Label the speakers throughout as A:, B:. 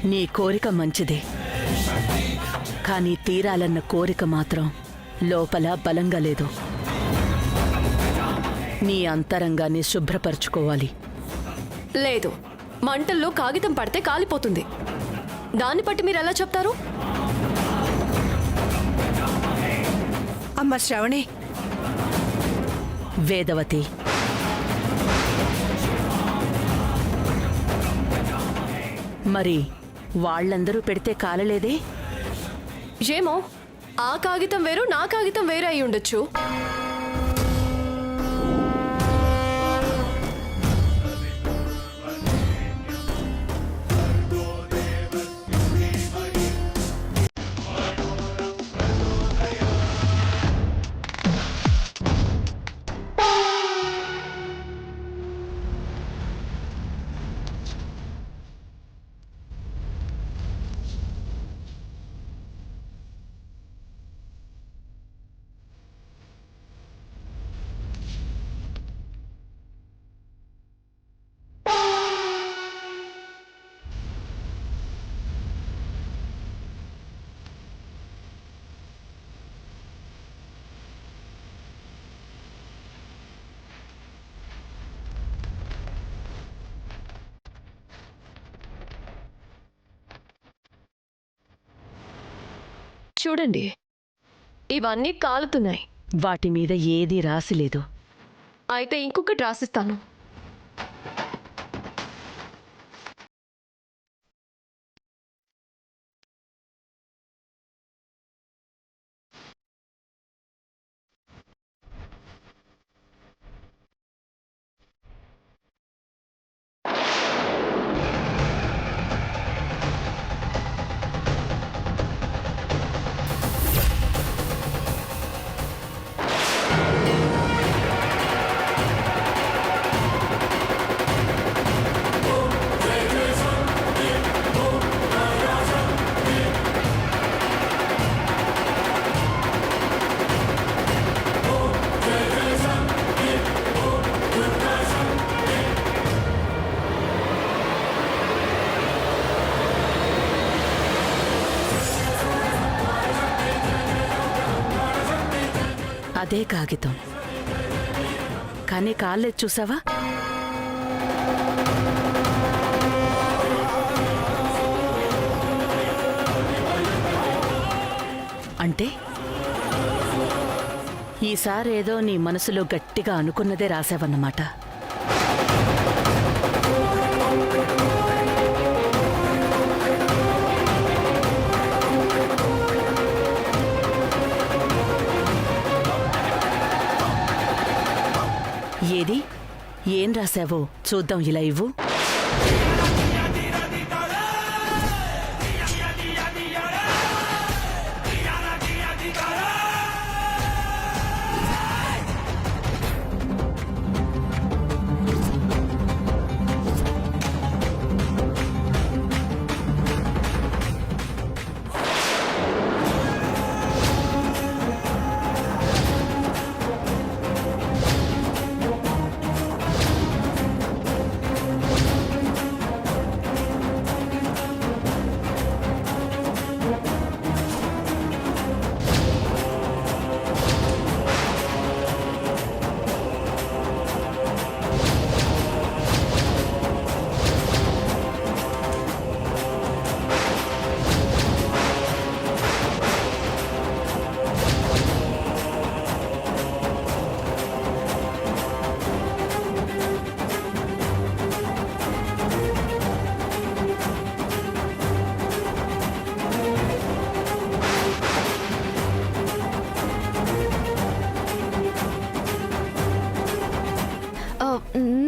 A: నీ కోరిక మంచిదే, కానీ తీరాలన్న కోరిక మాత్రం లోపల బలంగా లేదు. నీ అంతరంగాన్ని శుభ్రపరచుకోవాలి.
B: లేదు, మంటల్లో కాగితం పడితే కాలిపోతుంది. దాన్ని బట్టి మీరు ఎలా చెప్తారు?
C: అమ్మ శ్రవణి,
A: వేదవతి, మరి వాళ్ళందరూ పెడితే కాలలేదే?
B: ఏమో, ఆ కాగితం వేరు, నా కాగితం వేరే అయి ఉండొచ్చు. చూడండి, ఇవన్నీ కాలుతున్నాయి.
A: వాటి మీద ఏదీ రాసిలేదు.
B: అయితే ఇంకొకటి రాసిస్తాను.
A: అదే కాగితం, కానీ కాళ్ళేది చూసావా? అంటే ఈసారేదో నీ మనసులో గట్టిగా అనుకున్నదే రాసావన్నమాట. ఏది, ఏం రాశావో చూద్దాం. ఇలా ఇవ్వు.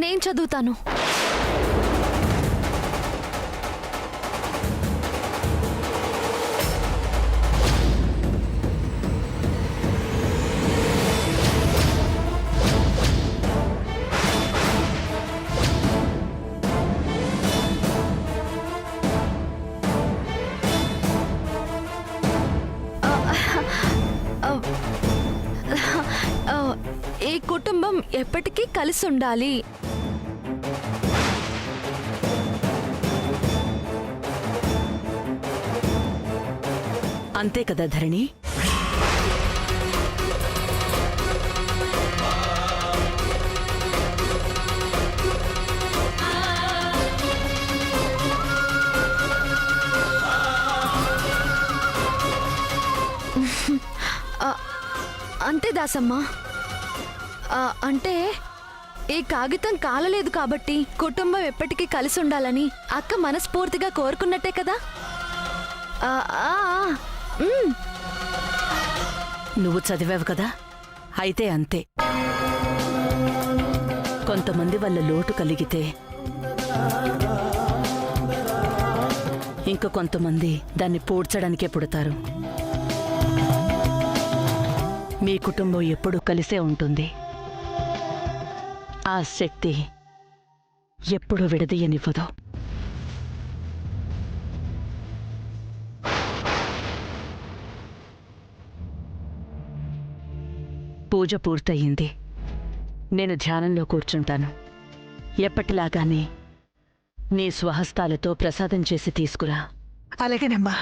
B: నేను చదువుతాను. ఈ కుటుంబం ఎప్పటికీ కలిసి ఉండాలి.
A: అంతే కదా ధరణి?
B: అంతే దాసమ్మ. అంటే ఈ కాగితం కాలలేదు కాబట్టి కుటుంబం ఎప్పటికీ కలిసి ఉండాలని అక్క మనస్ఫూర్తిగా కోరుకున్నట్టే కదా.
A: నువ్వు చదివావు కదా, అయితే అంతే. కొంతమంది వల్ల లోటు కలిగితే ఇంక కొంతమంది దాన్ని పూడ్చడానికే పుడతారు. మీ కుటుంబం ఎప్పుడూ కలిసే ఉంటుంది. ఆ శక్తి ఎప్పుడూ విడదీయనివ్వదు. పూజ పూర్తయింది. నేను ధ్యానంలో కూర్చుంటాను. ఎప్పటిలాగానే నీ స్వహస్తాలతో ప్రసాదం చేసి తీసుకురా.
C: అలాగేనమ్మా.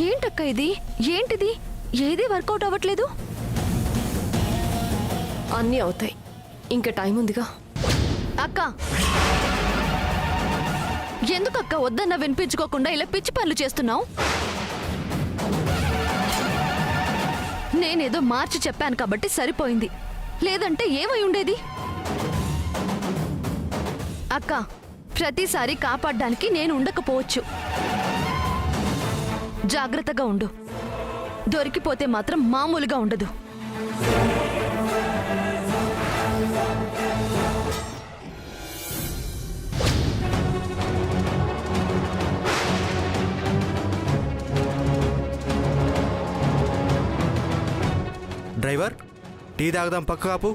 B: ఏంటక్క ఇది? ఏంటిది? ఏది వర్కౌట్ అవ్వట్లేదు. అన్నీ అవుతాయి, ఇంకా టైం ఉందిగా. అక్క, ఎందుకక్క వద్దన్నా వినిపించుకోకుండా ఇలా పిచ్చి పనులు చేస్తున్నావు? నేనేదో మార్చి చెప్పాను కాబట్టి సరిపోయింది, లేదంటే ఏమై ఉండేది? అక్క, ప్రతిసారి కాపాడడానికి నేను ఉండకపోవచ్చు. జాగ్రత్తగా ఉండు. దొరికిపోతే మాత్రం మామూలుగా ఉండదు.
D: డ్రైవర్, టీ తాగదాం, పక్క కాపు.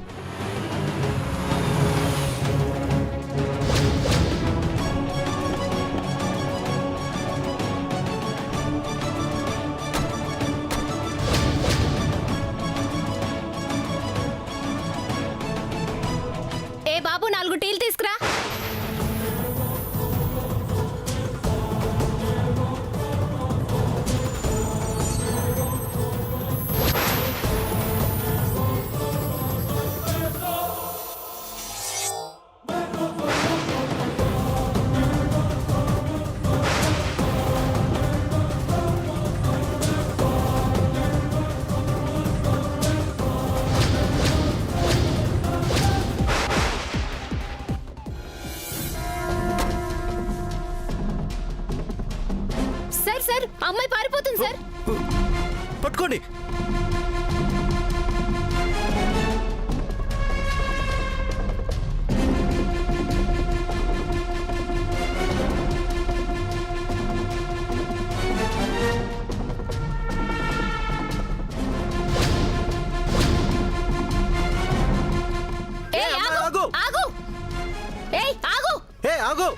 B: బాబు, 4 టీలు తీసుకురా. సార్, అమ్మాయి పారిపోతుంది సార్.
D: పట్టుకోండి.
B: ఆగు.
D: ఆగు.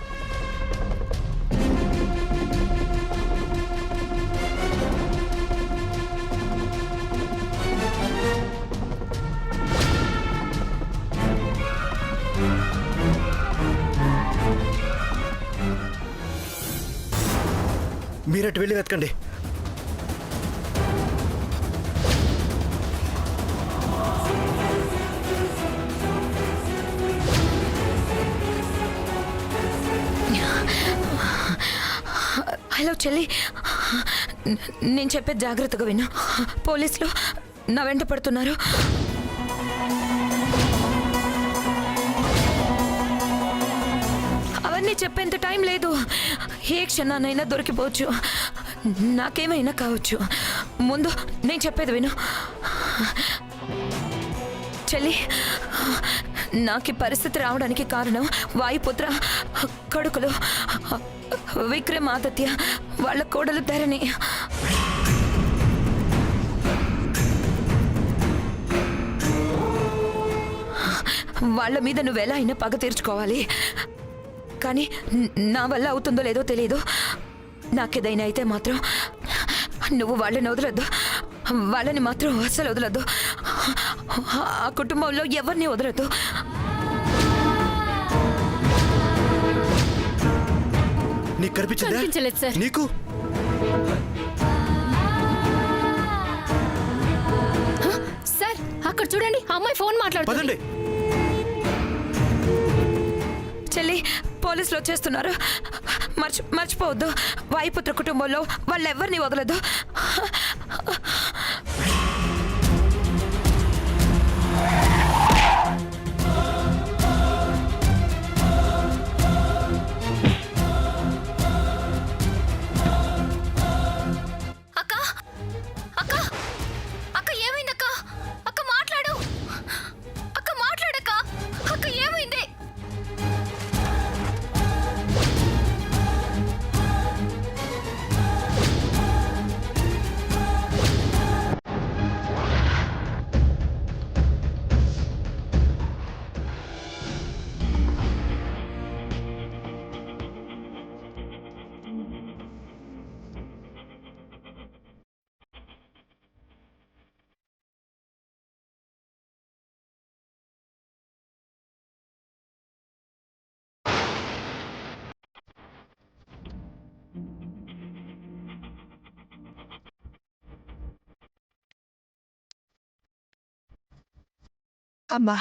D: మీరటు వెళ్ళి వెతకండి.
E: హలో చెల్లి, నేను చెప్పేది జాగ్రత్తగా విను. పోలీసులు నా వెంట పడుతున్నారు. అవన్నీ చెప్పేంత టైం లేదు. ఏ క్షణానైనా దొరికిపోవచ్చు. నాకేమైనా కావచ్చు. ముందు నేను చెప్పేది విను చెల్లి. నాకు పరిస్థితి రావడానికి కారణం వాయుపుత్ర కొడుకులు విక్రమాదిత్య, వాళ్ళ కోడలు ధరణి. వాళ్ళ మీద నువ్వెలా అయినా పగ తీర్చుకోవాలి. కానీ నా వల్ల అవుతుందో లేదో తెలియదు. నాకేదైనా అయితే మాత్రం నువ్వు వాళ్ళని వదలొద్దు. వాళ్ళని మాత్రం అస్సలు వదలొద్దు. ఆ కుటుంబంలో ఎవరిని వదలొద్దు.
D: నీకు కనిపించిందా?
B: కనిపించలేదు సార్.
D: నీకు
B: సార్ అక్కడ చూడండి, ఆ అమ్మాయి ఫోన్ మాట్లాడుతుంది.
D: పదండి.
E: చెల్లి, పోలీసులు వచ్చేస్తున్నారు. మర్చిపోవద్దు, వాయుపుత్ర కుటుంబంలో వాళ్ళెవ్వరిని వదలదు.
B: అక్క అక్క అక్క ఏమైంది అక్క? అక్క మాట్లాడు, అక్క మాట్లాడక్క. అక్క ఏమైంది?
C: అమ్మా,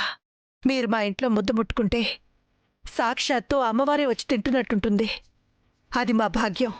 C: మీరు మా ఇంట్లో ముద్దు ముట్టుకుంటే సాక్షాత్తు అమ్మవారే వచ్చి తింటున్నట్టుంటుంది. అది మా భాగ్యం.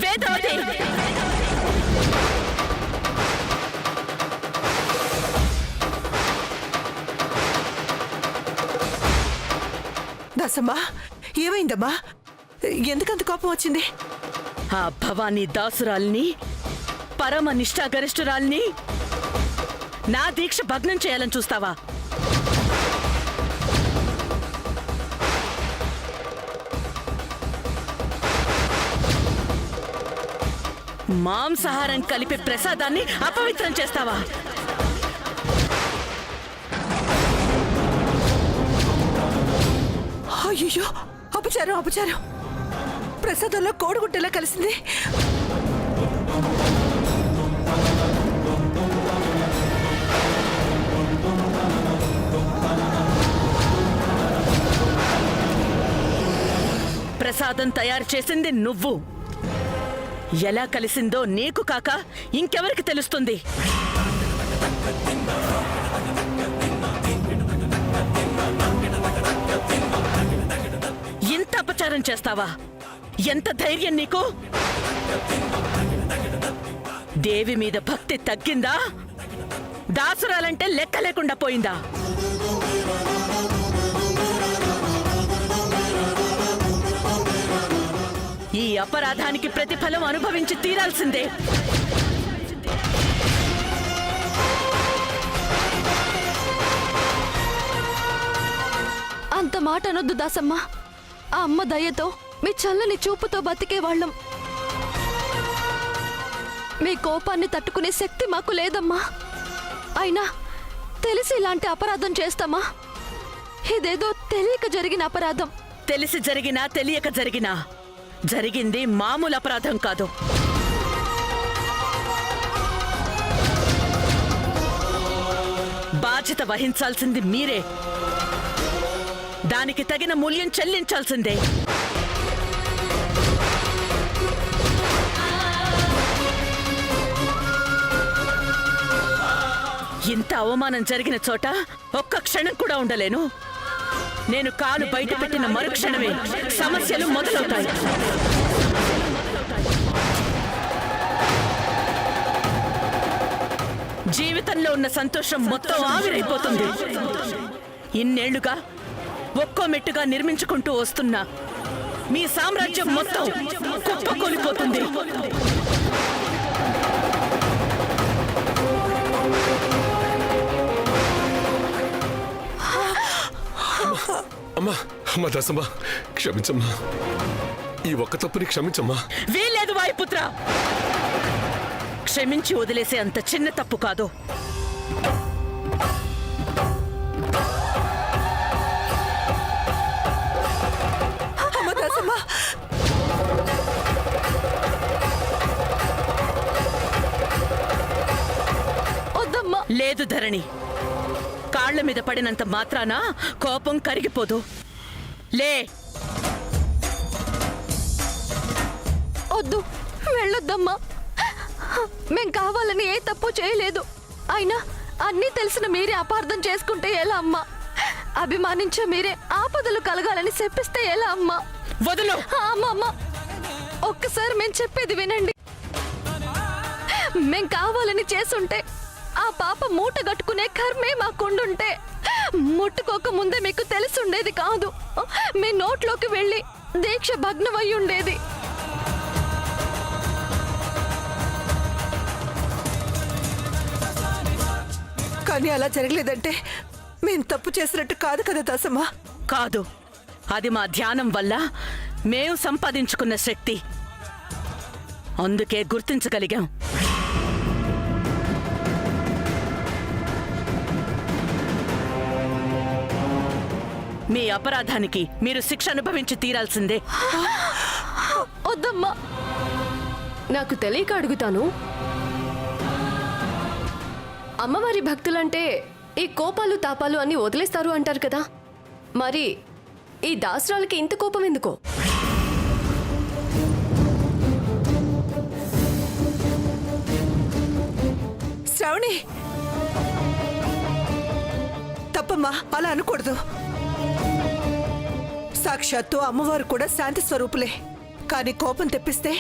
A: వేదవతి,
C: దాసమ్మా, ఏమైందమ్మా? ఎందుకంత కోపం వచ్చింది?
A: ఆ భవానీ దాసురాల్ని, పరమ నిష్ఠాగరిష్ఠురాల్ని నా దీక్ష భగ్నం చేయాలని చూస్తావా? మాంసాహారం కలిపి ప్రసాదాన్ని అపవిత్రం చేస్తావా?
C: అయ్యో, అపచారం అపచారం. ప్రసాదంలో కోడిగుడ్డలా కలిసింది.
A: ప్రసాదం తయారు చేసింది నువ్వు. ఎలా కలిసిందో నీకు కాక ఇంకెవరికి తెలుస్తుంది? ఇంత అపచారం చేస్తావా? ఎంత ధైర్యం నీకు? దేవి మీద భక్తి తగ్గిందా? దాసురాలంటే లెక్క లేకుండా పోయిందా? ఈ అపరాధానికి ప్రతిఫలం అనుభవించి తీరాల్సిందే.
B: అంత మాట అనొద్దు దాసమ్మ. ఆ అమ్మ దయతో, మీ చల్లని చూపుతో బతికేవాళ్ళం. మీ కోపాన్ని తట్టుకునే శక్తి మాకు లేదమ్మా. అయినా తెలిసి ఇలాంటి అపరాధం చేస్తామా? ఇదేదో తెలియక జరిగిన అపరాధం.
A: తెలిసి జరిగినా తెలియక జరిగినా జరిగింది మామూలు అపరాధం కాదు. బాధ్యత వహించాల్సింది మీరే. దానికి తగిన మూల్యం చెల్లించాల్సిందే. ఇంత అవమానం జరిగిన చోట ఒక్క క్షణం కూడా ఉండలేను. నేను కాలు బయట పెట్టిన మరుక్షణమే సమస్యలు మొదలవుతాయి. జీవితంలో ఉన్న సంతోషం మొత్తం ఆవిరైపోతుంది. ఇన్నేళ్లుగా ఒక్కో మెట్టుగా నిర్మించుకుంటూ వస్తున్నా మీ సామ్రాజ్యం మొత్తం కుప్పకూలిపోతుంది.
F: అమ్మా అమ్మా దాసమ్మా, క్షమించమ్మా. ఈ ఒక్క తప్పుని క్షమించమ్మా.
A: వీలేదు వాయుపుత్ర, క్షమించి వదిలేసే అంత చిన్న తప్పు కాదు.
C: అమ్మ దాసమ్మ,
B: వద్దమ్మా.
A: లేదు ధరణి, కాళ్ల మీద పడినంత మాత్రాన కోపం కరిగిపోదు. లే.
B: వద్దు, వెళ్ళొద్దమ్మా. మేం కావాలని ఏ తప్పు చేయలేదు. అయినా అన్నీ తెలిసిన మీరే అపార్థం చేసుకుంటే ఎలా అమ్మా? అభిమానించే మీరే ఆపదలు కలగాలని చెప్పిస్తే ఎలా అమ్మా?
A: వదులు.
B: అమ్మమ్మ, ఒక్కసారి మేం చెప్పేది వినండి. మేం కావాలని చేసుంటే ఆ పాప మూట కట్టుకునే కర్మే మాకుండుంటే ముట్టుకోక ముందే మీకు తెలుసుండేది కాదు. మీ నోట్లోకి వెళ్ళి దీక్ష భగ్నమై ఉండేది.
C: కానీ అలా జరగలేదంటే మేం తప్పు చేసినట్టు కాదు కదా దాసమ్మ?
A: కాదు, అది మా ధ్యానం వల్ల మేం సంపాదించుకున్న శక్తి. అందుకే గుర్తించగలిగాం. మీ అపరాధానికి మీరు శిక్ష అనుభవించి తీరాల్సిందే.
B: వద్దమ్మా.
G: నాకు తెలియక అడుగుతాను, అమ్మవారి భక్తులంటే ఈ కోపాలు తాపాలు అన్ని వదిలేస్తారు అంటారు కదా, మరి ఈ దాసరాలకి ఇంత కోపం ఎందుకో?
C: శ్రావణి, తప్పమ్మా, అలా అనకూడదు. సాక్షాత్తు అమ్మవారు కూడా శాంతి స్వరూపులే. కానీ కోపం తెప్పిస్తే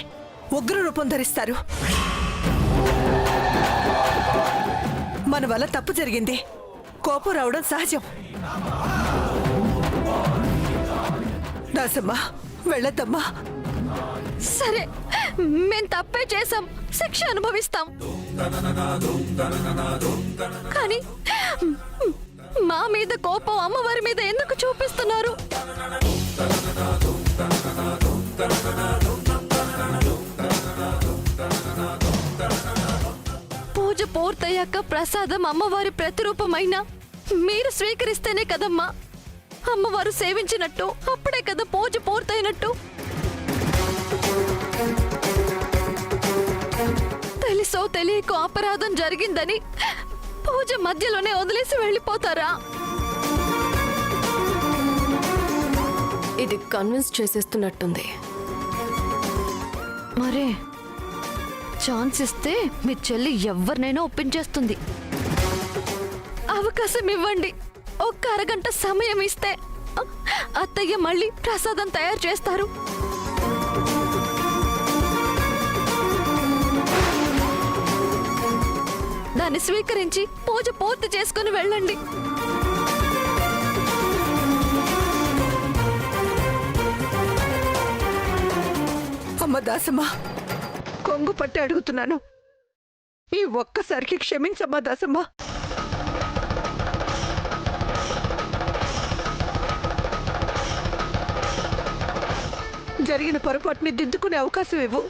C: ఉగ్ర రూపం ధరిస్తారు. మన వల్ల తప్పు జరిగింది, కోపం రావడం సహజం. దాసమ్మా, వెళ్ళొద్దమ్మా.
B: సరే, మేం తప్పే చేసాం, శిక్ష అనుభవిస్తాం. కానీ మా మీద కోపం అమ్మవారి మీద ఎందుకు చూపిస్తున్నారు? పూజ పూర్తయ్యాక ప్రసాదం అమ్మవారి ప్రతిరూపమైన మీరు స్వీకరిస్తేనే కదమ్మా అమ్మవారు సేవించినట్టు. అప్పుడే కదా పూజ పూర్తయినట్టు. తెలుసో తెలియకో అపరాధం జరిగిందని పూజ మధ్యలోనే వదిలేసి వెళ్ళిపోతారా?
G: ఇది కన్విన్స్ చేసేస్తున్నట్టుంది.
B: మరే ఛాన్స్ ఇస్తే మీ చెల్లి ఎవరినైనా ఒప్పించేస్తుంది. అవకాశం ఇవ్వండి, ఒక్క అరగంట సమయం ఇస్తే అత్తయ్య మళ్ళీ ప్రసాదం తయారు చేస్తారు. దాన్ని స్వీకరించి పూజ పూర్తి చేసుకుని వెళ్ళండి.
C: అమ్మ దాసమ్మ, కొంగు పట్టి అడుగుతున్నాను, ఈ ఒక్కసారికి క్షమించమ్మా దాసమ్మ. జరిగిన పొరపాటుని దిద్దుకునే అవకాశం ఇవ్వు.